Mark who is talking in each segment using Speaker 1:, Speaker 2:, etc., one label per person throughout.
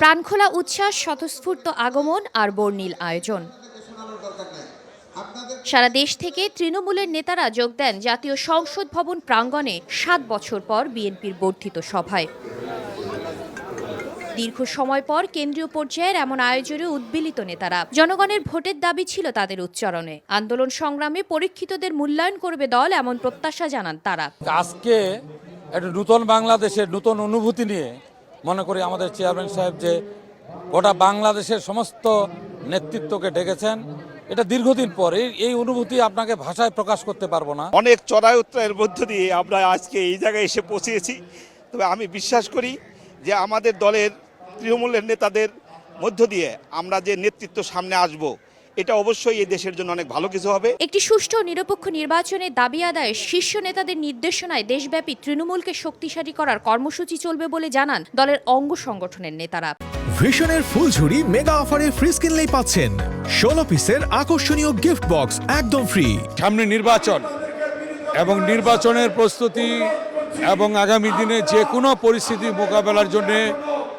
Speaker 1: প্রাণখোলা উচ্ছ্বাস, স্বতঃস্ফূর্ত আগমন আর বর্ণিল আয়োজন। সারা দেশ থেকে তৃণমূলের নেতারা যোগ দেন জাতীয় সংসদ ভবন প্রাঙ্গণে ৭ বছর পর বিএনপির বর্ধিত সভায়। দীর্ঘ সময় পর কেন্দ্রীয় পর্যায়ের এমন আয়োজনে উদ্বেলিত নেতারা। জনগণের ভোটের দাবি ছিল তাদের উচ্চারণে। আন্দোলন সংগ্রামে পরীক্ষিতদের মূল্যায়ন করবে দল, এমন প্রত্যাশা জানান তারা।
Speaker 2: আজকে একটা নতুন বাংলাদেশের নতুন অনুভূতি নিয়ে মনে করি আমাদের চেয়ারম্যান সাহেব যে গোটা বাংলাদেশের সমস্ত নেতৃত্বকে ডেকেছেন, এটা দীর্ঘদিন পর এই অনুভূতি আপনাকে ভাষায় প্রকাশ করতে পারবো না।
Speaker 3: অনেক চড়াই উতরাইয়ের মধ্য দিয়ে আমরা আজকে এই জায়গায় এসে পৌঁছেছি। তবে আমি বিশ্বাস করি যে আমাদের দলের তৃণমূলের নেতাদের মধ্য দিয়ে আমরা যে নেতৃত্ব সামনে আসব, এটা অবশ্যই এই দেশের জন্য অনেক ভালো কিছু হবে।
Speaker 1: একটি সুষ্ঠু ও নিরপেক্ষ নির্বাচনের দাবি আদায়ে শীর্ষ নেতাদের নির্দেশনায় দেশব্যাপী তৃণমূলকে শক্তিশালী করার কর্মসূচি চলবে বলে জানান দলের অঙ্গ সংগঠনের নেতারা।
Speaker 4: ভিশনের ফুলঝুরি মেগা অফারে ফ্রিজ কিনলেই পাচ্ছেন 16 পিসের আকর্ষণীয় গিফট বক্স একদম ফ্রি।
Speaker 2: সামনে নির্বাচন এবং নির্বাচনের প্রস্তুতি এবং আগামী দিনে যে কোনো পরিস্থিতি মোকাবেলার জন্য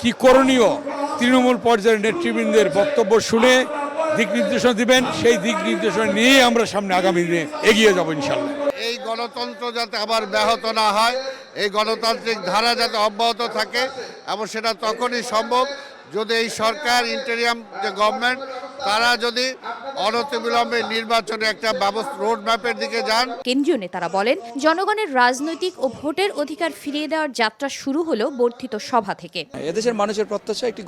Speaker 2: কি করণীয়, তৃণমূল পর্যায়ের নেতৃবৃন্দের বক্তব্য শুনে দিক নির্দেশনা দিবেন। সেই দিক নির্দেশনা নিয়েই আমরা সামনে আগামী দিনে এগিয়ে যাব ইনশাল্লাহ।
Speaker 5: এই গণতন্ত্র যাতে আবার ব্যাহত না হয়, এই গণতান্ত্রিক ধারা যাতে অব্যাহত থাকে, এবং সেটা তখনই সম্ভব যদি এই সরকার, ইন্টেরিয়াম যে গভর্নমেন্ট, তারা যদি অনতিবিলম্বে নির্বাচনে একটা রোড ম্যাপের দিকে যান।
Speaker 1: কেন্দ্রীয় নেতারা বলেন, জনগণের রাজনৈতিক ও ভোটের অধিকার ফিরিয়ে দেওয়ার যাত্রা শুরু হলো বর্ধিত সভা থেকে।
Speaker 6: এদেশের মানুষের প্রত্যাশা একটি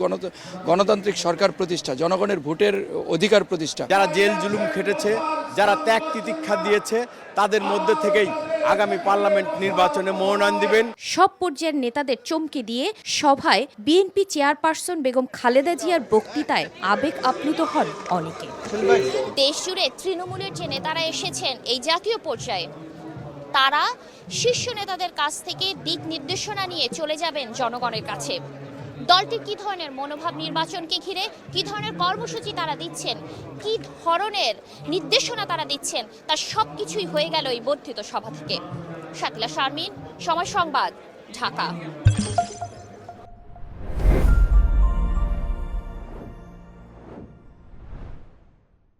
Speaker 6: গণতান্ত্রিক সরকার প্রতিষ্ঠা, জনগণের ভোটের অধিকার প্রতিষ্ঠা।
Speaker 7: যারা জেল জুলুম খেটেছে, যারা ত্যাগ তিতিক্ষা দিয়েছে, তাদের মধ্যে থেকেই আগামী পার্লামেন্ট নির্বাচনে মনোনয়ন দিবেন।
Speaker 1: সব পর্যায়ের নেতাদের চমকে দিয়ে সভায় বিএনপি চেয়ারপারসন বেগম খালেদা জিয়ার বক্তৃতায় আবেগ আপ্লুত হন অনেকে।
Speaker 8: দেশ জুড়ে তৃণমূলের যে নেতারা এসেছেন এই জাতীয় পর্যায়ে, তারা শীর্ষ নেতাদের কাছ থেকে দিক নির্দেশনা নিয়ে চলে যাবেন জনগণের কাছে। দলটির কি ধরনের মনোভাব নির্বাচনকে ঘিরে, কি ধরনের কর্মসূচি তারা দিচ্ছেন, কি ধরনের নির্দেশনা তারা দিচ্ছেন, তার সবকিছুই হয়ে গেল এই বর্ধিত সভা থেকে। শাকিলা শারমিন, সময় সংবাদ, ঢাকা।